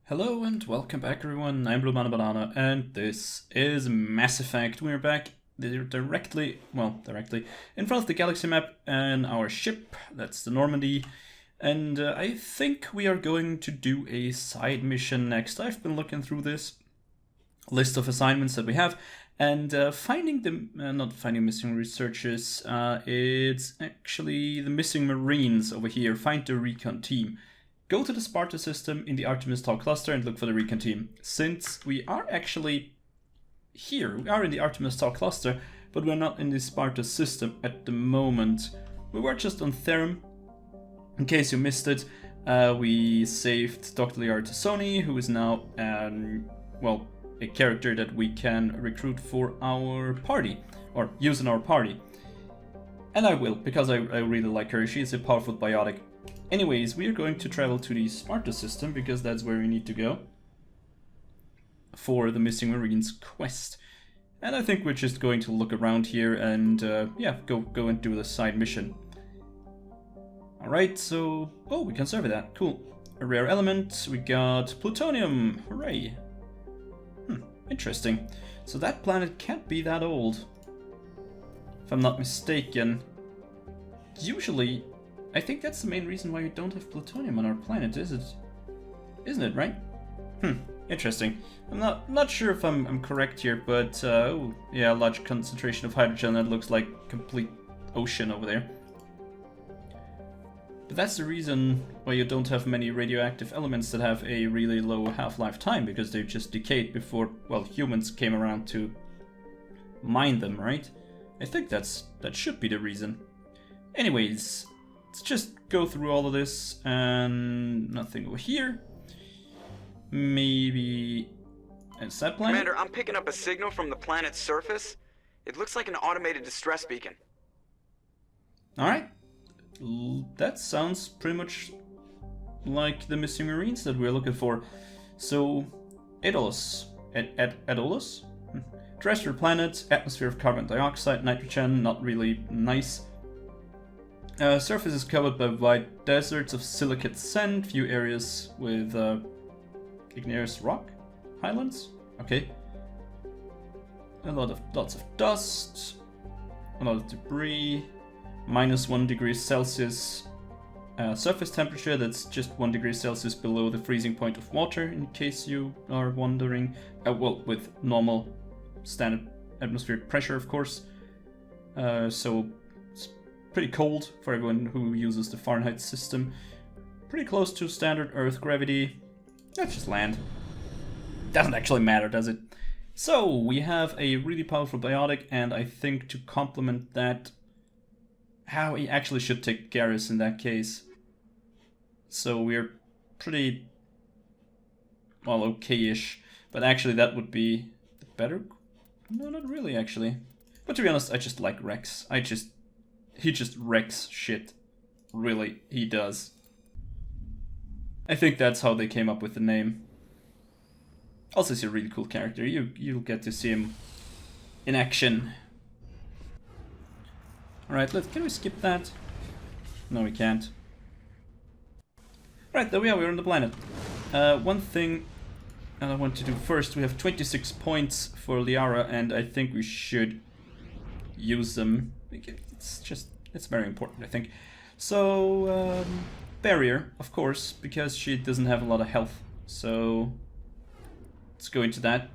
Hello and welcome back everyone, I'm Blue Banana and this is Mass Effect. We're back directly in front of the galaxy map and our ship, that's the Normandy. And I think we are going to do a side mission next. I've been looking through this list of assignments that we have and finding the, not finding missing researchers, it's actually the missing Marines over here. Find the recon team. Go to the Sparta system in the Artemis Tau cluster and look for the recon team. Since we are actually here, we are in the Artemis Tau cluster, but we're not in the Sparta system at the moment. We were just on Therum. In case you missed it, we saved Dr. Liara Tassoni, who is now, well, a character that we can recruit for our party, or use in our party. And I will, because I really like her. She is a powerful biotic. Anyways, we are going to travel to the Sparta system because that's where we need to go for the Missing Marines quest. And I think we're just going to look around here and yeah, go and do the side mission. Alright, so... oh, we can survey that. Cool. A rare element. We got plutonium. Hooray. Interesting. So that planet can't be that old, if I'm not mistaken. Usually... I think that's the main reason why we don't have plutonium on our planet, is it? Isn't it, right? Interesting. I'm not sure if I'm correct here, but oh, yeah, a large concentration of hydrogen. That looks like complete ocean over there. But that's the reason why you don't have many radioactive elements that have a really low half-life time, because they just decayed before, well, humans came around to mine them, right? I think that should be the reason. Anyways, let's just go through all of this, and nothing over here. Maybe... is that planet? Commander, I'm picking up a signal from the planet's surface. It looks like an automated distress beacon. Alright. That sounds pretty much like the missing Marines that we're looking for. So, Edolus. Edolus? Terrestrial planet, atmosphere of carbon dioxide, nitrogen, not really nice. Surface is covered by wide deserts of silicate sand, few areas with igneous rock highlands. Okay. Lots of dust, a lot of debris, -1 degree Celsius surface temperature. That's just 1 degree Celsius below the freezing point of water, in case you are wondering. Well, with normal standard atmospheric pressure, of course. So pretty cold for everyone who uses the Fahrenheit system. Pretty close to standard Earth gravity. That's just land. Doesn't actually matter, does it? So, we have a really powerful biotic, and I think to complement that, how we actually should take Garrus in that case. So we're pretty, well, okay-ish. But actually that would be the better... no, not really, actually. But to be honest, I just like Rex. He just wrecks shit. Really, he does. I think that's how they came up with the name. Also, he's a really cool character. You'll get to see him in action. Alright, can we skip that? No, we can't. Right, there we are, we're on the planet. One thing I want to do first, we have 26 points for Liara, and I think we should use them. It's very important, I think. So, barrier, of course, because she doesn't have a lot of health. So, let's go into that.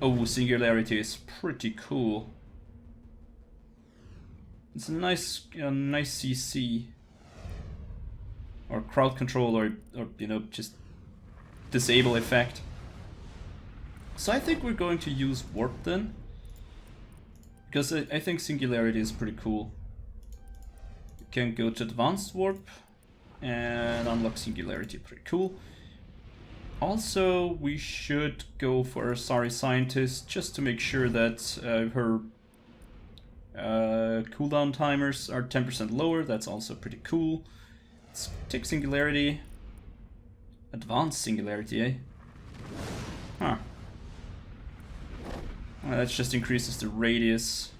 Oh, singularity is pretty cool. It's a nice CC. Or crowd control, or you know, just disable effect. So I think we're going to use warp then. Because I think singularity is pretty cool. You can go to advanced warp and unlock singularity, pretty cool. Also, we should go for a sorry scientist just to make sure that her cooldown timers are 10% lower. That's also pretty cool. Let's take singularity. Advanced singularity, eh? Huh. Well, that just increases the radius.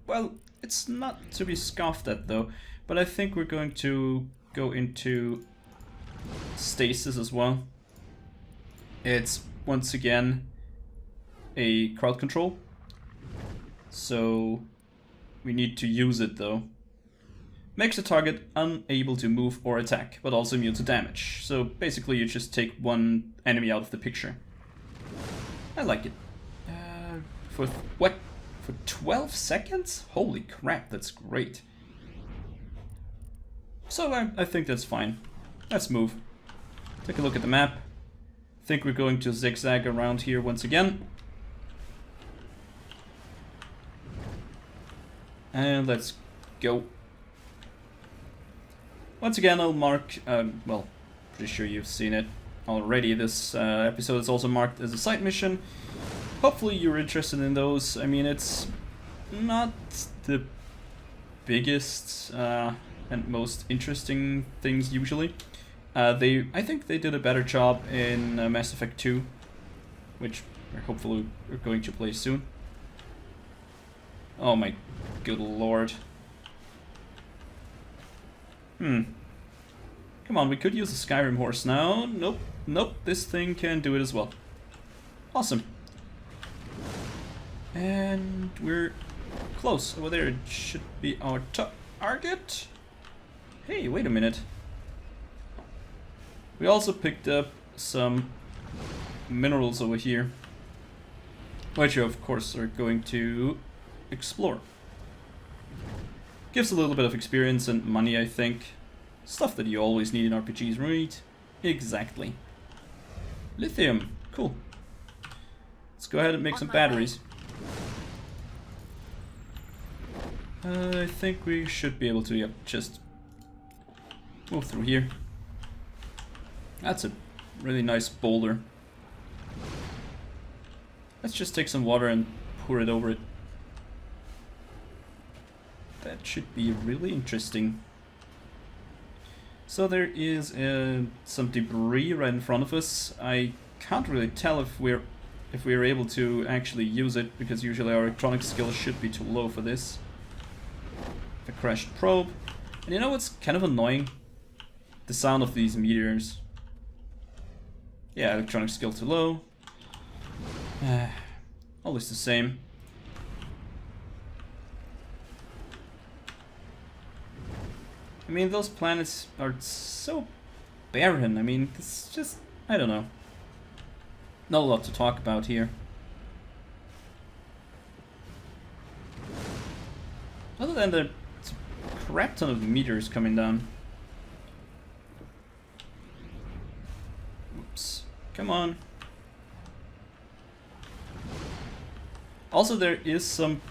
Well, it's not to be scoffed at though, but I think we're going to go into stasis as well. It's once again a crowd control, so we need to use it though. Makes the target unable to move or attack, but also immune to damage. So basically you just take one enemy out of the picture. I like it. For what? For 12 seconds? Holy crap, that's great. So I think that's fine. Let's move. Take a look at the map. I think we're going to zigzag around here once again. And let's go. Once again, I'll mark, well, pretty sure you've seen it already. This episode is also marked as a side mission. Hopefully you're interested in those. I mean, it's not the biggest and most interesting things usually. I think they did a better job in Mass Effect 2, which we're hopefully we're going to play soon. Oh my good lord. Come on, we could use a Skyrim horse now. Nope, nope, this thing can do it as well. Awesome. And we're close. Over there it should be our target. Hey, wait a minute. We also picked up some minerals over here, which you of course are going to explore. Gives a little bit of experience and money, I think. Stuff that you always need in RPGs, right? Exactly. Lithium, cool. Let's go ahead and make some batteries. I think we should be able to, yep, just move through here. That's a really nice boulder. Let's just take some water and pour it over it. That should be really interesting. So there is some debris right in front of us. I can't really tell if we're able to actually use it, because usually our electronic skills should be too low for this. A crashed probe. And you know what's kind of annoying? The sound of these meteors. Yeah, electronic skill too low. Always the same. I mean, those planets are so barren. I mean, it's just, I don't know. Not a lot to talk about here. Other than the crap ton of meteors coming down. Oops. Come on. Also, there is some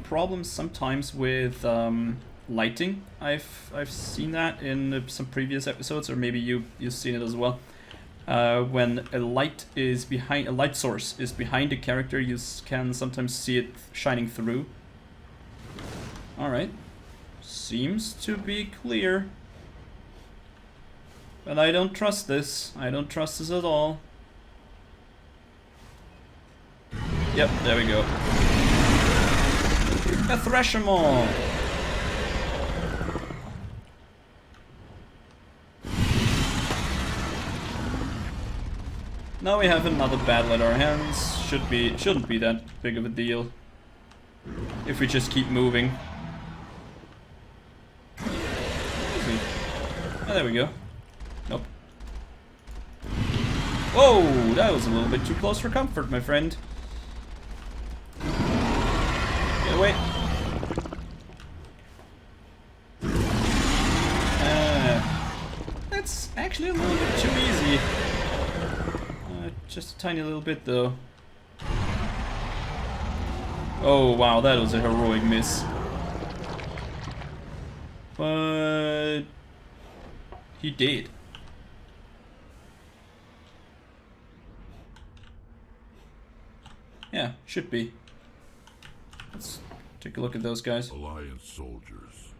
problems sometimes with lighting. I've seen that in some previous episodes, or maybe you've seen it as well. When a light source is behind a character, you can sometimes see it shining through. Alright. Seems to be clear. But I don't trust this. I don't trust this at all. Yep, there we go. A Threshamol! Now we have another battle at our hands. Shouldn't be that big of a deal if we just keep moving. Oh, there we go. Nope. Whoa, that was a little bit too close for comfort, my friend. Get away. That's actually a little bit too easy. Just a tiny little bit though. Oh wow, that was a heroic miss. But he did. Yeah, should be. Let's take a look at those guys. Alliance soldiers.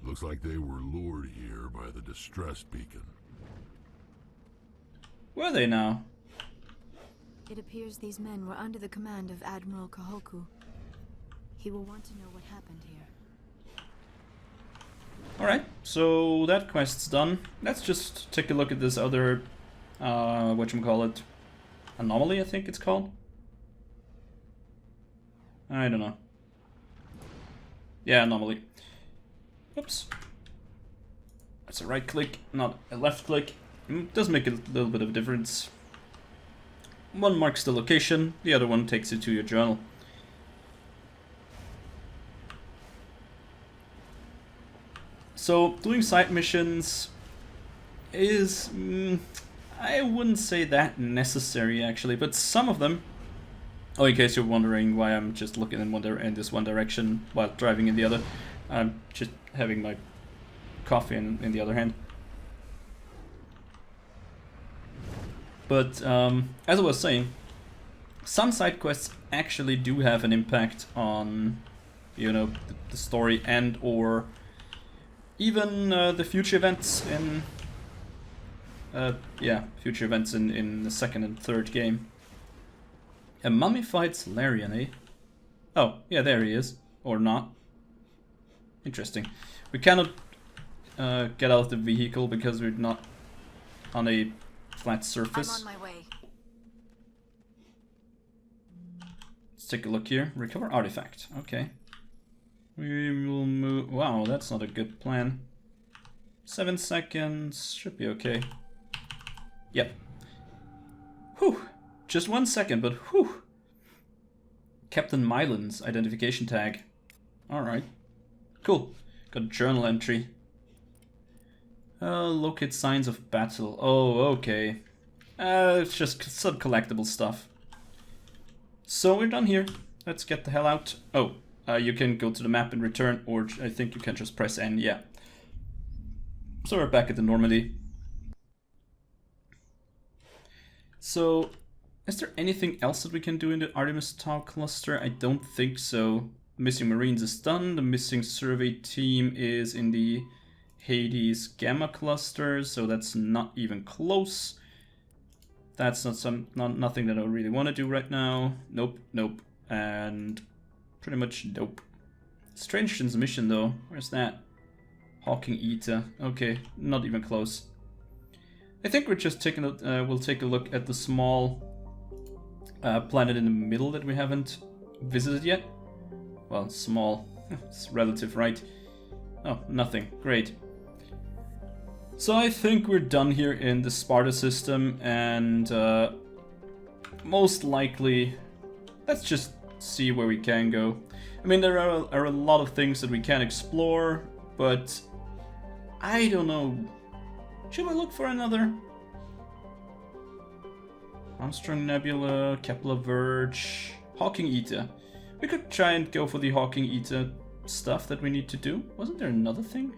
Looks like they were lured here by the distress beacon. Were they now? It appears these men were under the command of Admiral Kahoku. He will want to know what happened here. Alright, so that quest's done. Let's just take a look at this other, whatchamacallit, Anomaly, I think it's called. I don't know. Yeah, anomaly. Oops. That's a right click, not a left click. Does make a little bit of a difference. One marks the location, the other one takes you to your journal. So, doing side missions is... I wouldn't say that necessary, actually, but some of them... Oh, in case you're wondering why I'm just looking in this one direction while driving in the other, I'm just having my coffee in the other hand. But as I was saying, some side quests actually do have an impact on, you know, the story and or even the future events in future events in the second and third game. A mummified Solarian, eh? Oh, yeah, there he is. Or not. Interesting. We cannot get out of the vehicle because we're not on a flat surface. I'm on my way. Let's take a look here. Recover artifact. Okay. We will move... Wow, that's not a good plan. 7 seconds. Should be okay. Yep. Whew. Just 1 second, but whew. Captain Mylan's identification tag. Alright. Cool. Got a journal entry. Locate signs of battle. Oh, okay. It's just some collectible stuff. So we're done here. Let's get the hell out. Oh, you can go to the map and return, or I think you can just press N, yeah. So we're back at the Normandy. So, is there anything else that we can do in the Artemis Tau cluster? I don't think so. Missing Marines is done. The missing survey team is in the Hades Gamma cluster, so that's not even close. That's nothing that I really want to do right now. Nope, nope, and pretty much nope. Strange transmission though. Where's that? Hawking Eta. Okay, not even close. I think we're just taking we'll take a look at the small planet in the middle that we haven't visited yet. Well, small. It's relative, right? Oh, nothing. Great. So I think we're done here in the Sparta system, and most likely, let's just see where we can go. I mean, there are a lot of things that we can explore, but I don't know. Should I look for another? Armstrong Nebula, Kepler Verge, Hawking Eta. We could try and go for the Hawking Eta stuff that we need to do. Wasn't there another thing?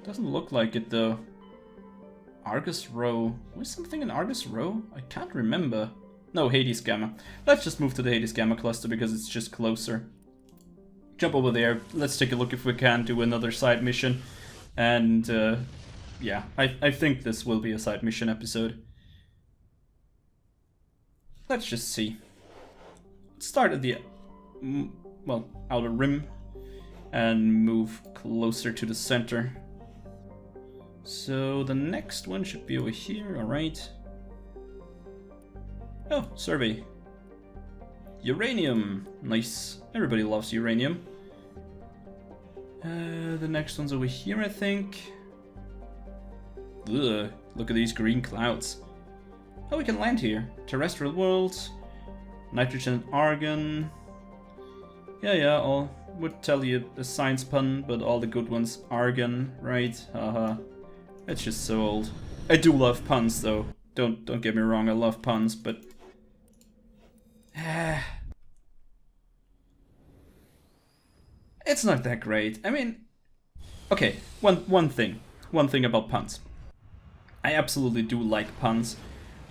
Doesn't look like it though. Argus Row. Was something in Argus Row? I can't remember. No, Hades Gamma. Let's just move to the Hades Gamma cluster because it's just closer. Jump over there. Let's take a look if we can do another side mission. And yeah, I think this will be a side mission episode. Let's just see. Start at the outer rim and move closer to the center. So the next one should be over here, alright. Oh, survey. Uranium. Nice. Everybody loves uranium. The next one's over here, I think. Ugh, look at these green clouds. Oh, we can land here. Terrestrial worlds. Nitrogen and argon. Yeah, I would tell you a science pun, but all the good ones argon, right? Haha. It's just so old. I do love puns though. Don't get me wrong, I love puns, but it's not that great. I mean, okay, one thing about puns. I absolutely do like puns,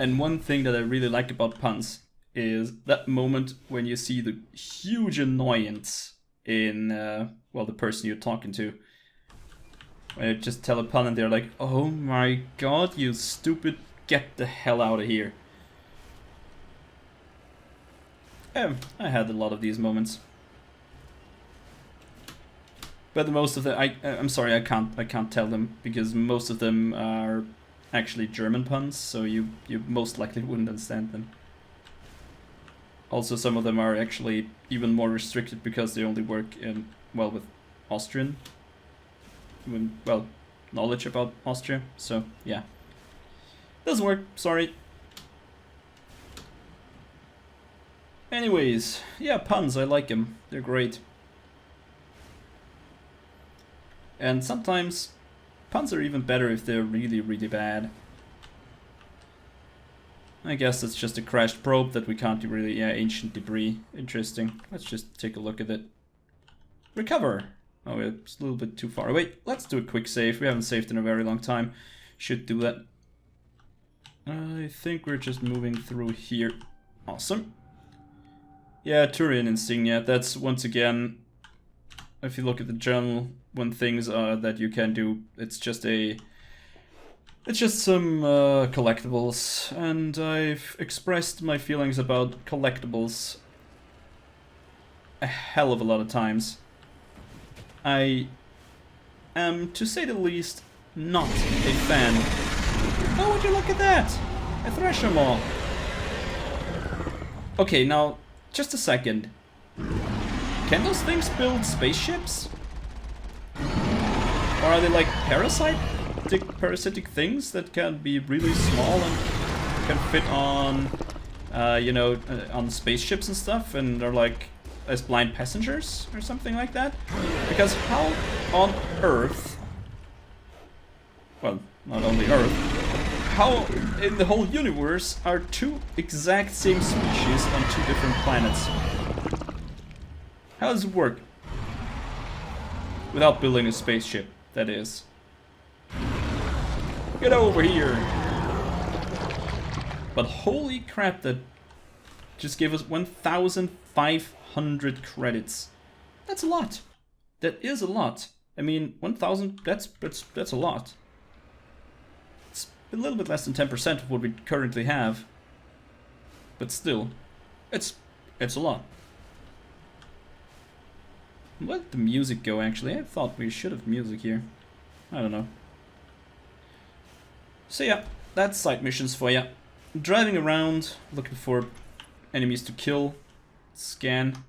and one thing that I really like about puns is that moment when you see the huge annoyance in well, the person you're talking to. When you just tell a pun and they're like, "Oh my god, you stupid, get the hell out of here." I had a lot of these moments. But most of them, I'm sorry, I can't tell them because most of them are actually German puns, so you most likely wouldn't understand them. Also, some of them are actually even more restricted because they only work in, well, with Austrian. Well, knowledge about Austria, so yeah. Doesn't work, sorry. Anyways, yeah, puns, I like them. They're great. And sometimes puns are even better if they're really, really bad. I guess that's just a crashed probe that we can't do really. Yeah, ancient debris. Interesting. Let's just take a look at it. Recover. Oh, it's a little bit too far. Wait, let's do a quick save. We haven't saved in a very long time. Should do that. I think we're just moving through here. Awesome. Yeah, Turian insignia. That's once again, if you look at the journal, when things that you can do, it's just some collectibles, and I've expressed my feelings about collectibles a hell of a lot of times. I am, to say the least, not a fan. Oh, would you look at that? A Thresher Maw. Okay, now, just a second. Can those things build spaceships? Or are they like parasitic things that can be really small and can fit on, on spaceships and stuff, and are like as blind passengers or something like that? Because how on Earth, well, not only Earth, how in the whole universe are two exact same species on two different planets? How does it work? Without building a spaceship, that is. Get over here! But holy crap, that just gave us 1,500 credits. That's a lot. That is a lot. I mean, 1,000, that's a lot. It's a little bit less than 10% of what we currently have. But still, it's a lot. Where did the music go, actually? I thought we should have music here. I don't know. So yeah, that's side missions for ya. Driving around, looking for enemies to kill. Scan.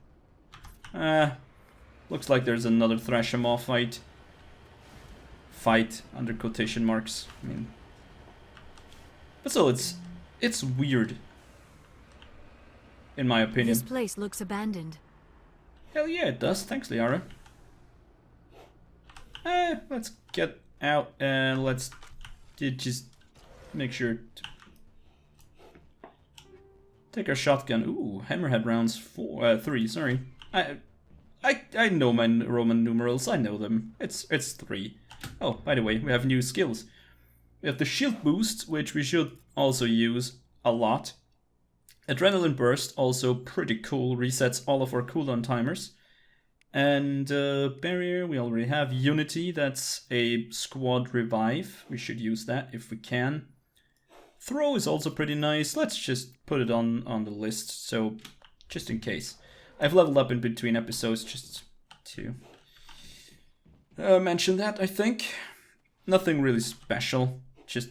Looks like there's another Thresher Maw fight. Fight, under quotation marks. I mean... But still, it's weird. In my opinion. This place looks abandoned. Hell yeah, it does. Thanks, Liara. Let's get out and let's just make sure to take our shotgun. Ooh, hammerhead rounds 3. Sorry, I know my Roman numerals. I know them. It's 3. Oh, by the way, we have new skills. We have the shield boost, which we should also use a lot. Adrenaline burst, also pretty cool. Resets all of our cooldown timers. And barrier, we already have. Unity, that's a squad revive. We should use that if we can. Throw is also pretty nice. Let's just put it on the list, so just in case. I've leveled up in between episodes just to mention that, I think. Nothing really special. Just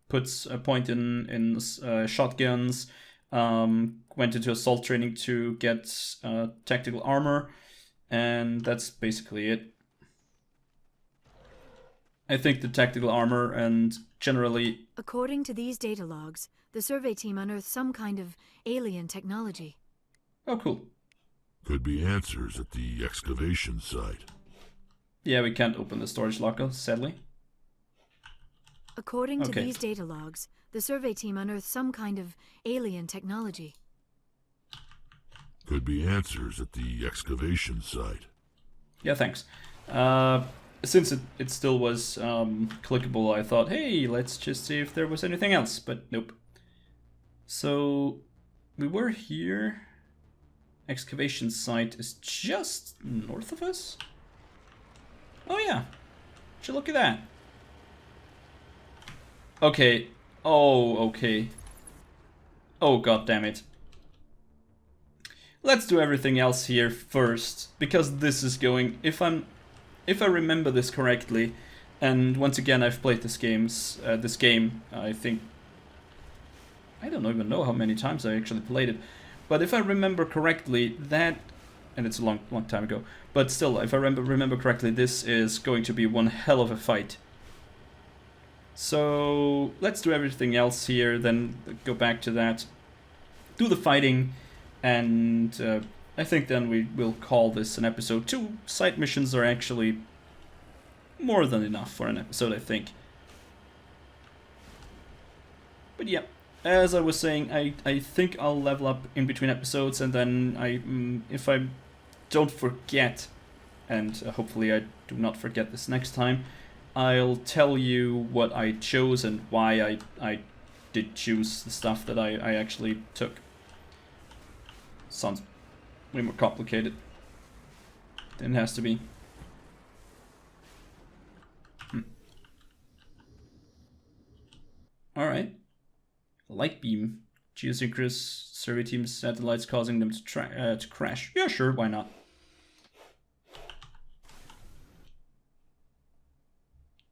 puts a point in shotguns. Went into assault training to get tactical armor. And that's basically it. I think the tactical armor and generally... According to these data logs, the survey team unearthed some kind of alien technology. Oh, cool. Could be answers at the excavation site. Yeah, we can't open the storage locker, sadly. According to these data logs, the survey team unearthed some kind of alien technology. Could be answers at the excavation site. Yeah, thanks. Since it still was clickable, I thought, hey, let's just see if there was anything else, but nope. So, we were here. Excavation site is just north of us? Oh yeah, should look at that. Okay, okay. Oh, god damn it. Let's do everything else here first, because this is going, if I remember this correctly, And once again, I've played this game, I think, I don't even know how many times I actually played it, but if I remember correctly, and it's a long time ago, but still, if I remember correctly, this is going to be one hell of a fight. So let's do everything else here, then go back to that, do the fighting, and I think then we will call this an episode. 2 side missions are actually more than enough for an episode, I think. But yeah, as I was saying, I think I'll level up in between episodes, and then if I don't forget, and hopefully I do not forget this next time, I'll tell you what I chose and why I did choose the stuff that I actually took. Sounds way more complicated than it has to be. Alright. Light beam. Geosynchronous survey teams satellites causing them to crash. Yeah, sure, why not?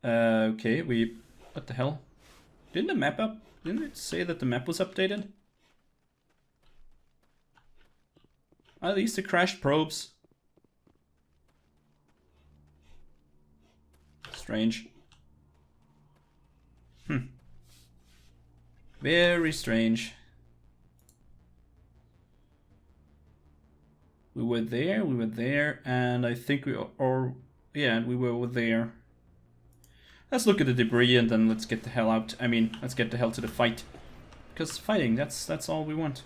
Okay, what the hell? Didn't the map didn't it say that the map was updated? Are these the crashed probes? Strange. Very strange. We were there, and I think we were there. Let's look at the debris and then let's get the hell out. I mean, let's get the hell to the fight. Because fighting, that's all we want.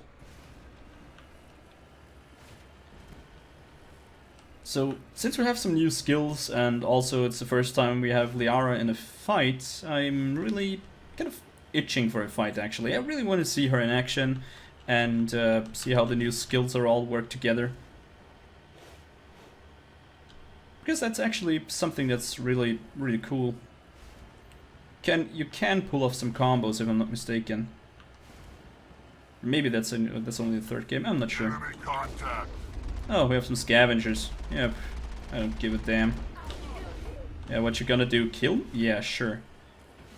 So, since we have some new skills, and also it's the first time we have Liara in a fight, I'm really kind of itching for a fight, actually. I really want to see her in action, and see how the new skills are all work together. Because that's actually something that's really, really cool. You can pull off some combos, if I'm not mistaken. Maybe that's only the third game, I'm not sure. Enemy contact. Oh, we have some scavengers. Yep, I don't give a damn. Yeah, what you gonna do? Kill me? Yeah, sure.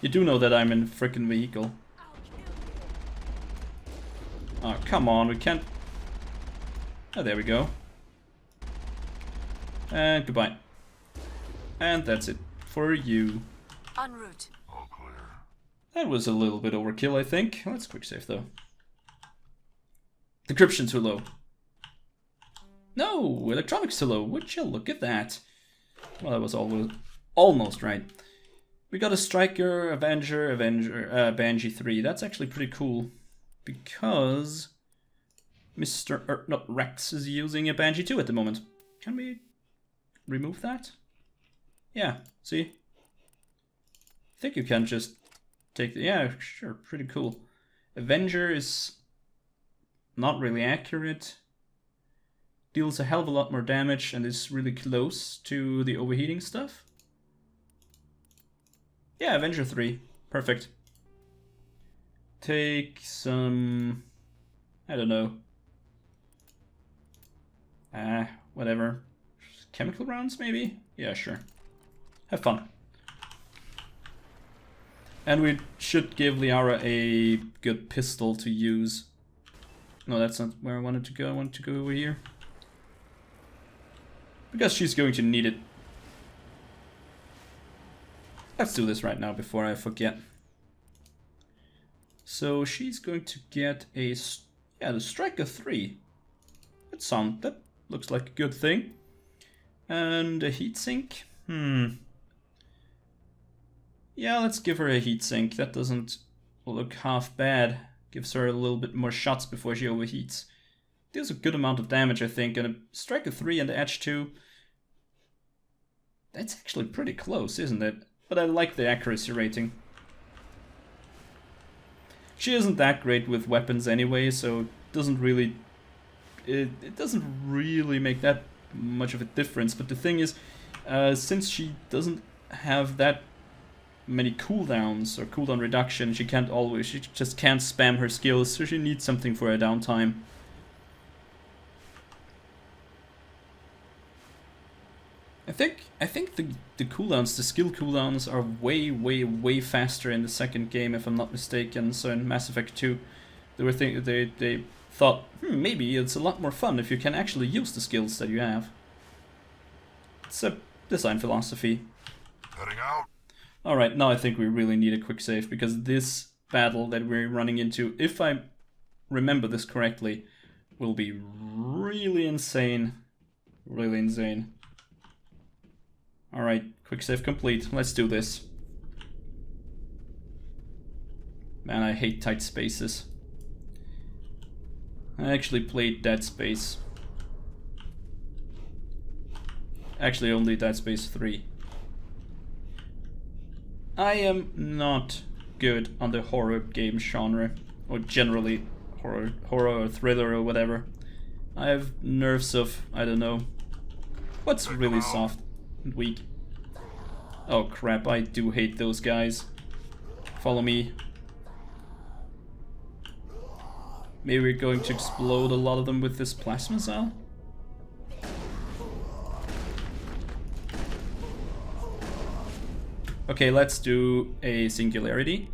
You do know that I'm in a frickin' vehicle. Oh, come on, we can't... Oh, there we go. And goodbye. And that's it for you. En route. All clear. That was a little bit overkill, I think. Let's quick save, though. Decryption too low. No, electronics too low. Would you look at that? Well, that was almost right. We got a Striker, Avenger, Banshee 3. That's actually pretty cool. Because Rex is using a Banshee 2 at the moment. Can we remove that? Yeah, see? I think you can just take the... Yeah, sure, pretty cool. Avenger is not really accurate. Deals a hell of a lot more damage and is really close to the overheating stuff. Yeah, Avenger 3. Perfect. Take some... I don't know. Whatever. Chemical rounds, maybe? Yeah, sure. Have fun. And we should give Liara a good pistol to use. No, that's not where I wanted to go. I wanted to go over here. Because she's going to need it. Let's do this right now before I forget. So she's going to get a... Yeah, the Striker 3. That looks like a good thing. And a heatsink. Yeah, let's give her a heatsink. That doesn't look half bad. Gives her a little bit more shots before she overheats. Deals a good amount of damage, I think. And a Striker 3 and the Edge 2. That's actually pretty close, isn't it? But I like the accuracy rating. She isn't that great with weapons anyway, so it doesn't really make that much of a difference. But the thing is, since she doesn't have that many cooldowns or cooldown reduction, she just can't spam her skills, so she needs something for her downtime. I I think the cooldowns, the skill cooldowns, are way faster in the second game, if I'm not mistaken. So in Mass Effect 2, they thought maybe it's a lot more fun if you can actually use the skills that you have. It's a design philosophy. Heading out. All right, now I think we really need a quick save, because this battle that we're running into, if I remember this correctly, will be really insane. Really insane. Alright, quick save complete. Let's do this. Man, I hate tight spaces. I actually played Dead Space. Actually, only Dead Space 3. I am not good on the horror game genre, or generally horror or thriller or whatever. I have nerves of, I don't know, what's really soft and weak. Oh crap, I do hate those guys. Follow me. Maybe we're going to explode a lot of them with this plasma cell? Okay, let's do a singularity.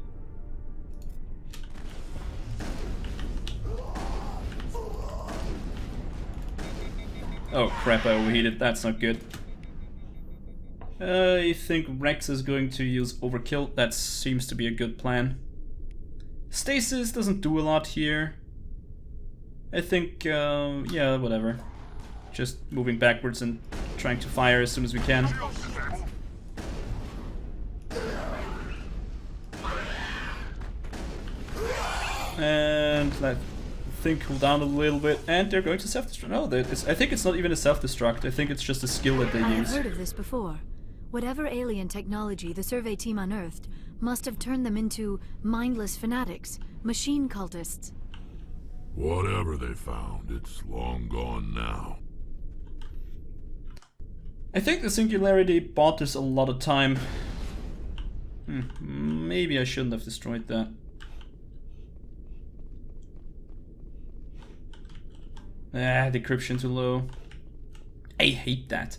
Oh crap, I overheated, that's not good. I think Rex is going to use overkill, that seems to be a good plan. Stasis doesn't do a lot here. I think, yeah, whatever. Just moving backwards and trying to fire as soon as we can. And I think cool down a little bit, and they're going to self-destruct. No, I think it's not even a self-destruct. I think it's just a skill that they use. I've heard of this before. Whatever alien technology the survey team unearthed must have turned them into mindless fanatics, machine cultists. Whatever they found, it's long gone now. I think the singularity bought us a lot of time. Maybe I shouldn't have destroyed that. Decryption too low. I hate that.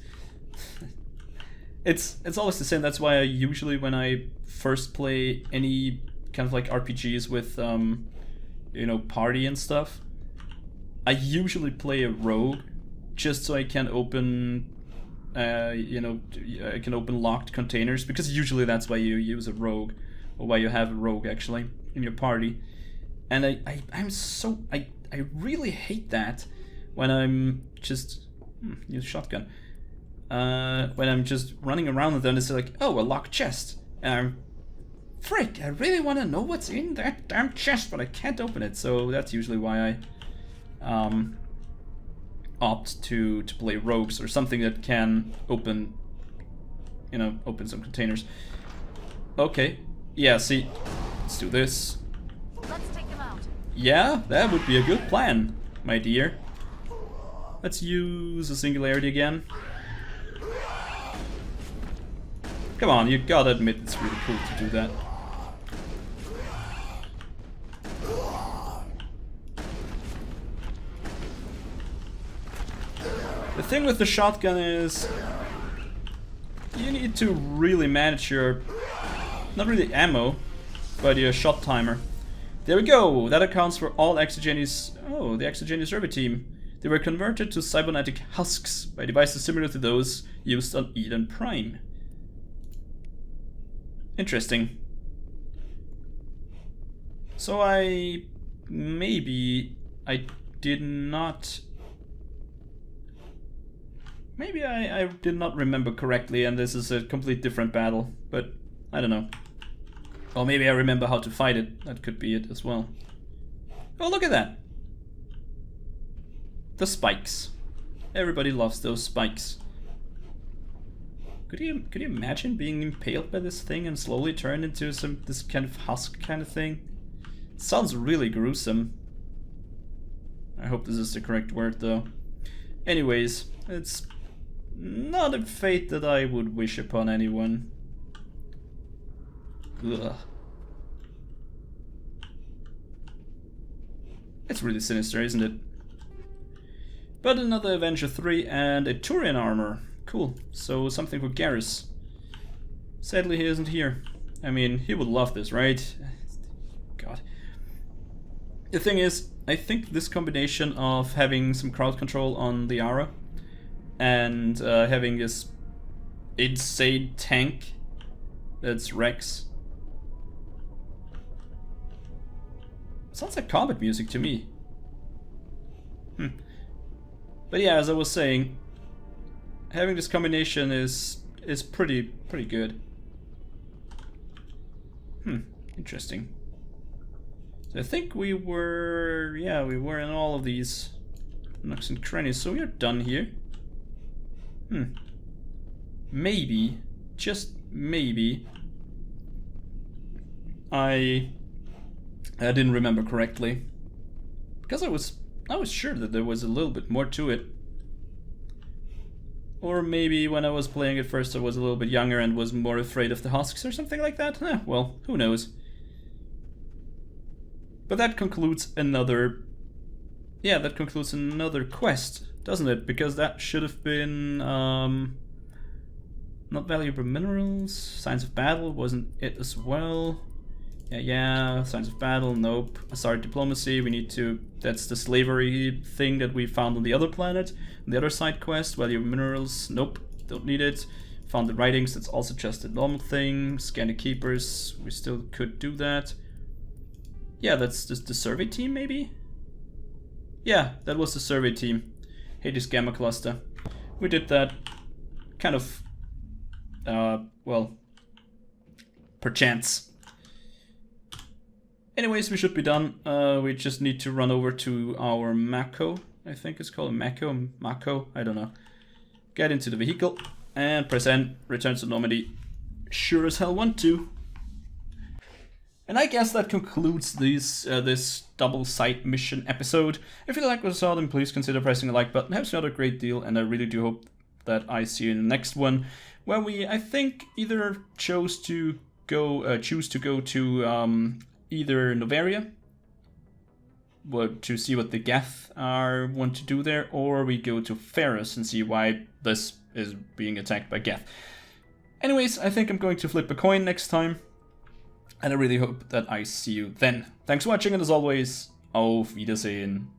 It's always the same. That's why I usually, when I first play any kind of like RPGs with you know, party and stuff, I usually play a rogue just so I can open you know, I can open locked containers, because usually that's why you use a rogue, or why you have a rogue actually in your party. And I really hate that when I'm just use shotgun. When I'm just running around and then it's like, oh, a locked chest, and I'm frick, I really want to know what's in that damn chest, but I can't open it. So that's usually why I opt to play rogues, or something that can open, you know, open some containers. Okay, yeah, see, let's do this. Let's take them out. Yeah, that would be a good plan, my dear. Let's use a singularity again. Come on, you gotta admit it's really cool to do that. The thing with the shotgun is you need to really manage your, not really ammo, but your shot timer. There we go! That accounts for all Exogenes. Oh, the Exogenes survey team. They were converted to cybernetic husks by devices similar to those used on Eden Prime. Interesting. So I did not. Maybe I did not remember correctly, and this is a complete different battle, but I don't know. Or maybe I remember how to fight it. That could be it as well. Oh, look at that! The spikes. Everybody loves those spikes. Could you imagine being impaled by this thing and slowly turn into this kind of husk kind of thing? It sounds really gruesome. I hope this is the correct word though. Anyways, it's not a fate that I would wish upon anyone. Ugh. It's really sinister, isn't it? But another Avenger 3 and a Turian armor. cool. So something for Garrus. Sadly, he isn't here. I mean, he would love this, right? God. The thing is, I think this combination of having some crowd control on the Ara and having this insane tank that's Rex. Sounds like combat music to me. But yeah, as I was saying, having this combination is pretty good. Interesting. So I think we were in all of these nooks and crannies, so we are done here. Maybe, just maybe, I didn't remember correctly, because I was sure that there was a little bit more to it. Or maybe when I was playing it first I was a little bit younger and was more afraid of the husks or something like that. Well, who knows. But that concludes another quest, doesn't it? Because that should have been not valuable minerals. Signs of battle, wasn't it as well? Yeah, signs of battle, nope. Asari diplomacy, we need to, that's the slavery thing that we found on the other planet. The other side quest, valuable minerals, nope, don't need it. Found the writings, that's also just a normal thing. Scan the keepers, we still could do that. Yeah, that's just the survey team, maybe? Yeah, that was the survey team. Hades Gamma Cluster. We did that kind of, well, perchance. Anyways, we should be done. We just need to run over to our Mako. I think it's called Mako, I don't know. Get into the vehicle and press N, return to Normandy. Sure as hell want to. And I guess that concludes this double side mission episode. If you like what you saw, then please consider pressing the like button. It helps me out a great deal, and I really do hope that I see you in the next one, where we, I think, either choose to go to either Novaria, to see what the Geth want to do there, or we go to Ferris and see why this is being attacked by Geth. Anyways, I think I'm going to flip a coin next time, and I really hope that I see you then. Thanks for watching, and as always, auf Wiedersehen.